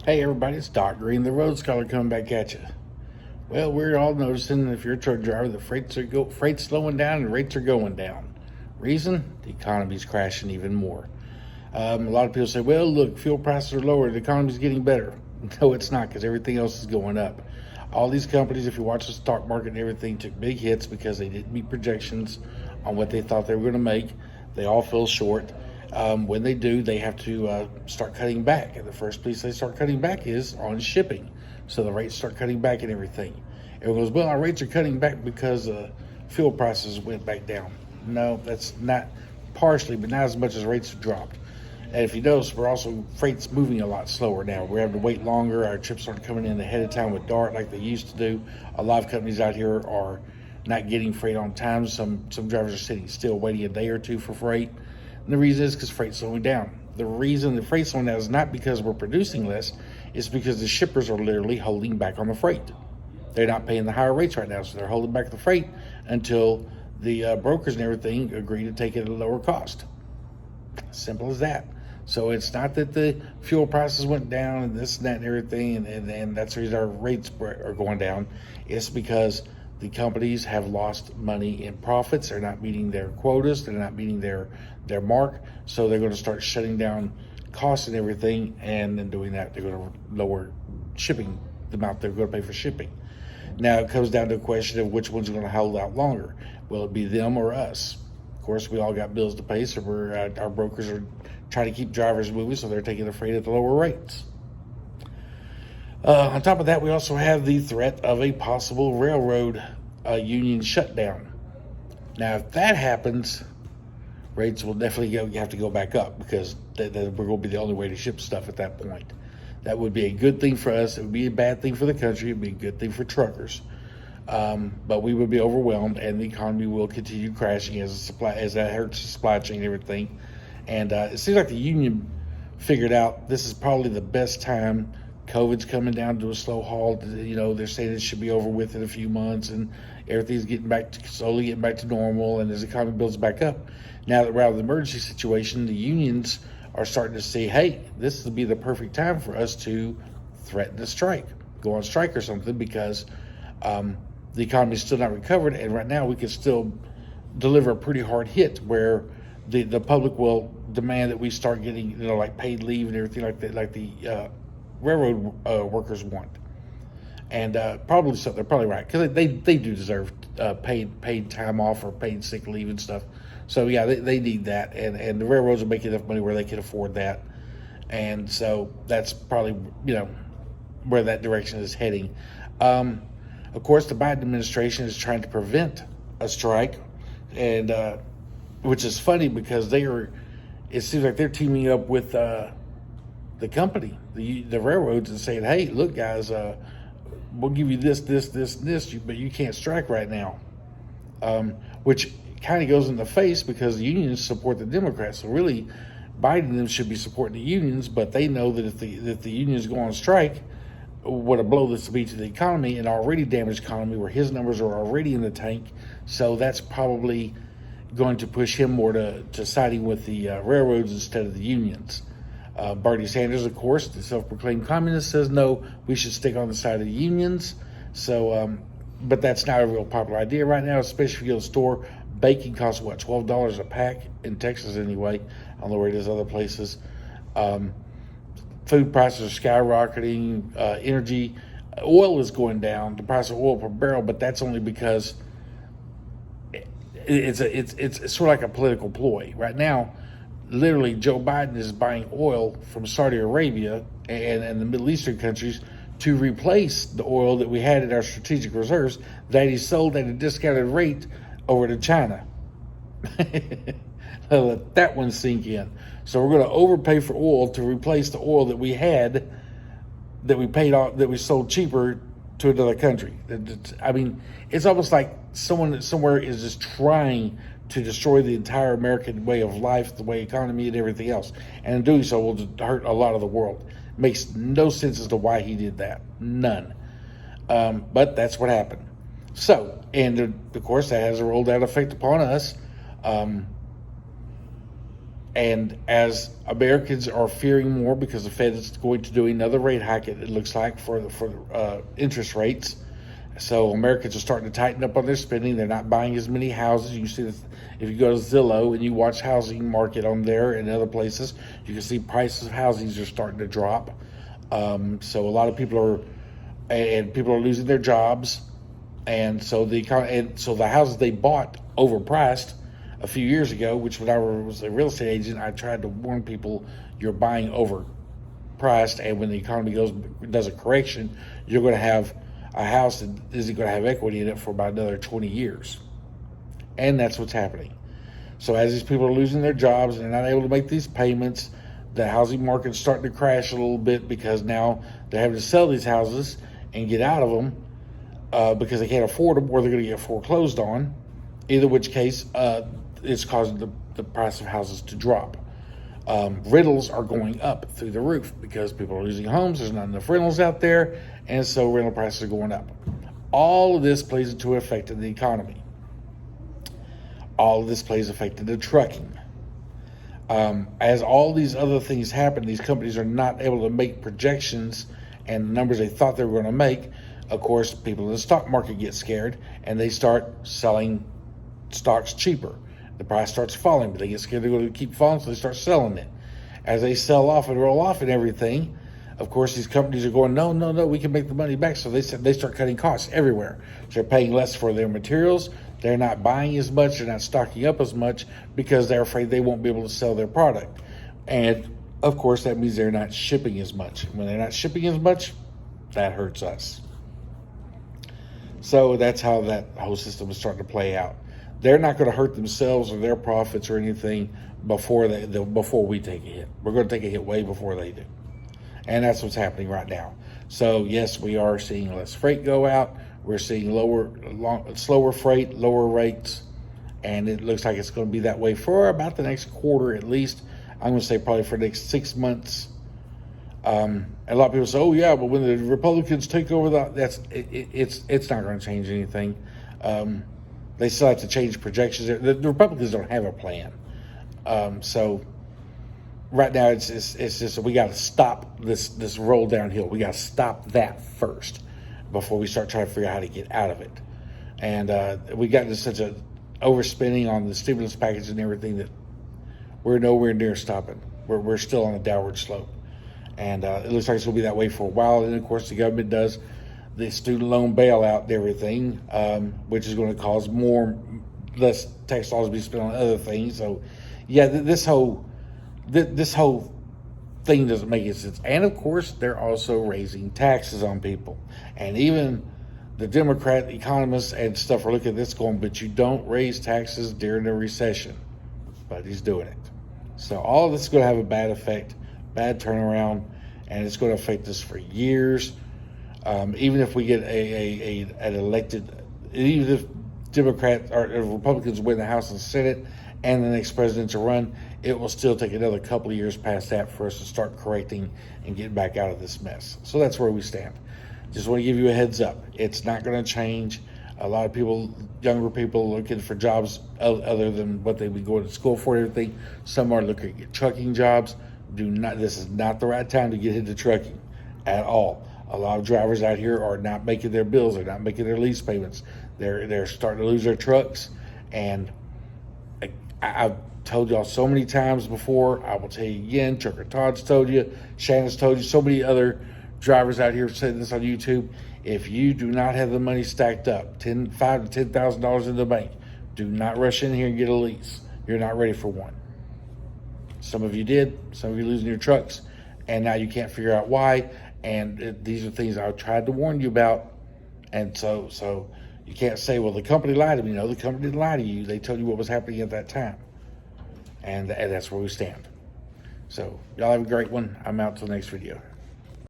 Hey everybody, it's Doc Green, the Road Scholar, coming back at you. Well, we're all noticing if you're a truck driver, the freight's slowing down and rates are going down. Reason? The economy's crashing even more. A lot of people say, well, look, fuel prices are lower, the economy's getting better. No, it's not, because everything else is going up. All these companies, if you watch the stock market and everything, took big hits because they didn't meet projections on what they thought they were going to make. They all fell short. When they do, they have to start cutting back. And the first place they start cutting back is on shipping. So the rates start cutting back and everything. Everyone goes, well, our rates are cutting back because fuel prices went back down. No, that's not partially, but not as much as rates have dropped. And if you notice, freight's moving a lot slower now. We're having to wait longer. Our trips aren't coming in ahead of time with DART like they used to do. A lot of companies out here are not getting freight on time. Some drivers are sitting still waiting a day or two for freight. And the reason is because freight's slowing down. The reason the freight's slowing down is not because we're producing less, it's because the shippers are literally holding back on the freight. They're not paying the higher rates right now, so they're holding back the freight until the brokers and everything agree to take it at a lower cost. Simple as that. So it's not that the fuel prices went down and this and that and everything, and that's the reason our rates are going down. It's because the companies have lost money in profits. They're not meeting their quotas. They're not meeting their mark. So they're going to start shutting down costs and everything. And in doing that, they're going to lower shipping, the amount they're going to pay for shipping. Now it comes down to a question of which one's going to hold out longer. Will it be them or us? Of course, we all got bills to pay, so our brokers are trying to keep drivers moving, so they're taking the freight at the lower rates. On top of that, we also have the threat of a possible railroad union shutdown. Now, if that happens, rates will definitely have to go back up, because we're going to be the only way to ship stuff at that point. That would be a good thing for us. It would be a bad thing for the country. It would be a good thing for truckers. But we would be overwhelmed, and the economy will continue crashing as that hurts the supply chain and everything. And it seems like the union figured out this is probably the best time. COVID's coming down to a slow halt. They're saying it should be over with in a few months, and everything's slowly getting back to normal. And as the economy builds back up, now that we're out of the emergency situation, the unions are starting to say, hey, this would be the perfect time for us to threaten to strike, go on strike or something, because the economy is still not recovered. And right now we can still deliver a pretty hard hit where the public will demand that we start getting, like paid leave and everything like that, like the railroad workers want. And probably so, they're probably right, because they do deserve paid time off or paid sick leave and stuff. So yeah, they need that, and the railroads will make enough money where they can afford that. And so that's probably where that direction is heading. Of course, the Biden administration is trying to prevent a strike, and which is funny because it seems like they're teaming up with the company, the railroads, and saying, hey, look, guys, we'll give you this, but you can't strike right now. Which kind of goes in the face, because the unions support the Democrats. So really, Biden and them should be supporting the unions, but they know that if the unions go on strike, what a blow this will be to the economy, an already damaged economy where his numbers are already in the tank. So that's probably going to push him more to siding with the railroads instead of the unions. Bernie Sanders, of course, the self-proclaimed communist, says no, we should stick on the side of the unions. So, but that's not a real popular idea right now, especially if you go to the store. Bacon costs, $12 a pack in Texas anyway. I don't know where it is other places. Food prices are skyrocketing. Energy, oil is going down, the price of oil per barrel, but that's only because it's sort of like a political ploy. Right now, literally, Joe Biden is buying oil from Saudi Arabia and the Middle Eastern countries to replace the oil that we had in our strategic reserves that he sold at a discounted rate over to China. Let that one sink in. So we're going to overpay for oil to replace the oil that we had, that we paid off, that we sold cheaper to another country. I mean, it's almost like someone somewhere is just trying to destroy the entire American way of life, the way economy and everything else. And in doing so will just hurt a lot of the world. Makes no sense as to why he did that. None. But that's what happened. So, and of course, that has a roll-down effect upon us. And as Americans are fearing more because the Fed is going to do another rate hike, it looks like, for interest rates. So Americans are starting to tighten up on their spending. They're not buying as many houses. You see this if you go to Zillow and you watch housing market on there and other places. You can see prices of housings are starting to drop. So a lot of people are losing their jobs, and so the houses they bought overpriced a few years ago. Which when I was a real estate agent, I tried to warn people you're buying overpriced, and when the economy does a correction, you're going to have a house that isn't going to have equity in it for about another 20 years. And that's what's happening. So as these people are losing their jobs and they're not able to make these payments, the housing market's starting to crash a little bit because now they're having to sell these houses and get out of them because they can't afford them, or they're going to get foreclosed on. Either which case, it's causing the price of houses to drop. Rentals are going up through the roof because people are losing homes. There's not enough rentals out there, and so rental prices are going up. All of this plays into effect in the economy. All of this plays effect into trucking. As all these other things happen, these companies are not able to make projections and the numbers they thought they were going to make. Of course, people in the stock market get scared and they start selling stocks cheaper. The price starts falling, but they get scared they're going to keep falling, so they start selling it. As they sell off and roll off and everything, of course, these companies are going, no, we can make the money back. So they start cutting costs everywhere. So they're paying less for their materials. They're not buying as much. They're not stocking up as much because they're afraid they won't be able to sell their product. And, of course, that means they're not shipping as much. When they're not shipping as much, that hurts us. So that's how that whole system is starting to play out. They're not going to hurt themselves or their profits or anything before we take a hit. We're going to take a hit way before they do. And that's what's happening right now. So, yes, we are seeing less freight go out. We're seeing slower freight, lower rates. And it looks like it's going to be that way for about the next quarter at least. I'm going to say probably for the next 6 months. A lot of people say, oh, yeah, but when the Republicans take over, it's not going to change anything. They still have to change projections. The Republicans don't have a plan. So right now it's just we got to stop this roll downhill. We got to stop that first before we start trying to figure out how to get out of it. And we got into such a overspending on the stimulus package and everything that we're nowhere near stopping. We're still on a downward slope. And it looks like it's going to be that way for a while. And, of course, the government does the student loan bailout and everything, which is going to cause less tax dollars to be spent on other things. So, yeah, this whole thing doesn't make any sense. And, of course, they're also raising taxes on people. And even the Democrat economists and stuff are looking at this going, but you don't raise taxes during a recession. But he's doing it. So all of this is going to have a bad effect, bad turnaround, and it's going to affect us for years. Even if we get an elected, even if Democrats or Republicans win the House and Senate and the next presidential run, it will still take another couple of years past that for us to start correcting and getting back out of this mess. So that's where we stand. Just want to give you a heads up. It's not going to change. A lot of people, younger people, looking for jobs other than what they've been going to school for and everything. Some are looking at trucking jobs. This is not the right time to get into trucking at all. A lot of drivers out here are not making their bills. They're not making their lease payments. They're starting to lose their trucks. And I've told y'all so many times before. I will tell you again. Trucker Todd's told you. Shannon's told you. So many other drivers out here saying this on YouTube. If you do not have the money stacked up, $5,000 to $10,000 in the bank, do not rush in here and get a lease. You're not ready for one. Some of you did. Some of you losing your trucks, and now you can't figure out why. And these are things I tried to warn you about. And so you can't say, well, the company lied to me. No, the company didn't lie to you. They told you what was happening at that time. And that's where we stand. So y'all have a great one. I'm out till the next video.